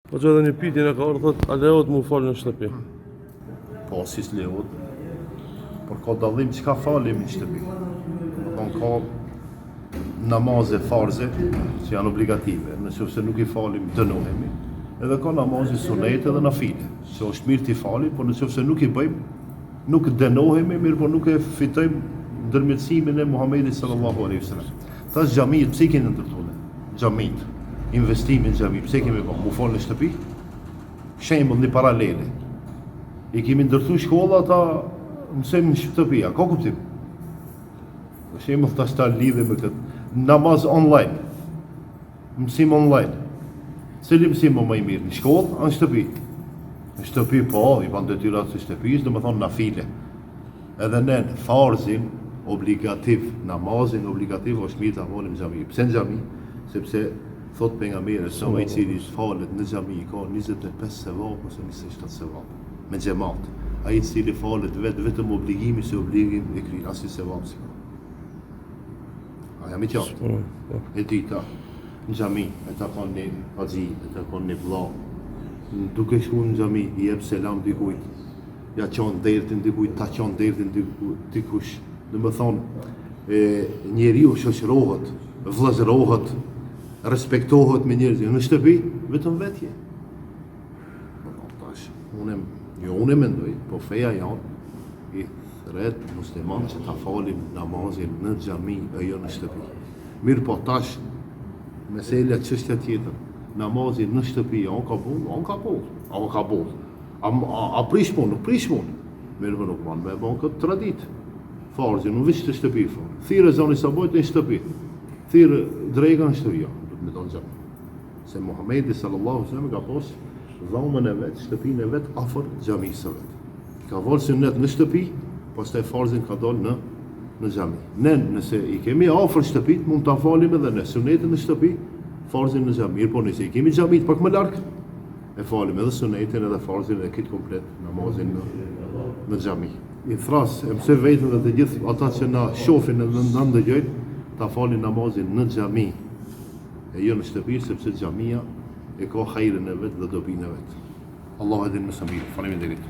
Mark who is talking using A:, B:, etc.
A: Po që edhe një pyetje në ka ardhur thotë, a lejohet mu fal në shtëpi?
B: Po, si s'lejohet. Por ka dallim çka falim në shtëpi. Domethënë ka namaze farze që janë obligative. Nëse nuk i falim dënohemi. Edhe ka namaze sunete dhe nafile. Se është mirë t'i falim, por nëse nuk i bëjmë, nuk dënohemi, mirë po nuk e fitojmë ndërmjetësimin e Muhamedit sallallahu alaihi wasallam. Tash xhamiet pse i keni ndërtuar? Xhamiet, investimin në xhami, pse kemi bërë? Mu fal në shtëpi? Shembull një paralele. I kemi ndërtuar shkolla ata mësojmë në shtëpi, a ka kuptim? Për shembull tash ta lidhim me këtë namaz online. Mësim online. Cili mësim më i mirë, në shkollë apo në shtëpi? Në shtëpi po, i ban detyrat së shtëpisë, domethënë nafile. Edhe ne farzin obligativ, namazin obligativ është mirë ta falim në xhami. Pse në xhami? Sepse thot pejgamberi sa ai cili falet në xhami ka 25 sevap ose 27 sevap me xhamat. Ai cili falet vetëm obligimi se obligim e kryen, as i sevap si ka. A jam i qartë? E dita në xhami, e ta kanë një haxhi, e ta kanë një vëlla. Duke shkuar në xhami, i jep selam dikujt. Ja qon dertin dikujt, ta qon dertin dikush. Domethënë njeriu shoqërohet, vëllazërohet, respektohet me njerëzit. Në shtëpi vetëm vetje. Tash unë mendoj, po feja janë i thret musliman që ta falim namazin në xhami e jo në shtëpi. Mirë po tash mesela çështja tjetër. Namazin në shtëpi, a ka pull. A prish punë, nuk prish punë. Mirë për nuk manë me bon këtë tradit. Farzin, nuk vishë të shtëpi fort. Thire zoni sabojt në shtëpi. Thire drejga në shtëpi, ja, du të me tonë gjatë. Se Muhamedi sallallahu sallam ka pos dhomën e vetë, shtëpinë e vetë, afër xhamisë vetë. Ka volë sunnet në shtëpi, pastaj farzin ka dalë në xhami. Ne, nëse i kemi afër shtëpit, mund ta falim edhe ne sunnetin në shtëpi, farzin në xhami. Mirë po nëse i kemi xhamit pak më larg, e falim edhe sunnetin edhe farzin e kitë komplet namazin në xhami. I thras, e mëse vetën dhe të gjithë ata që na shohin edhe na ndëgjojnë, ta falin namazin në xhami e jo në shtëpi, sepse xhamia e ka hajrin e vet dhe dobinë e vet. Allahu edhin më së miri. Faleminderit.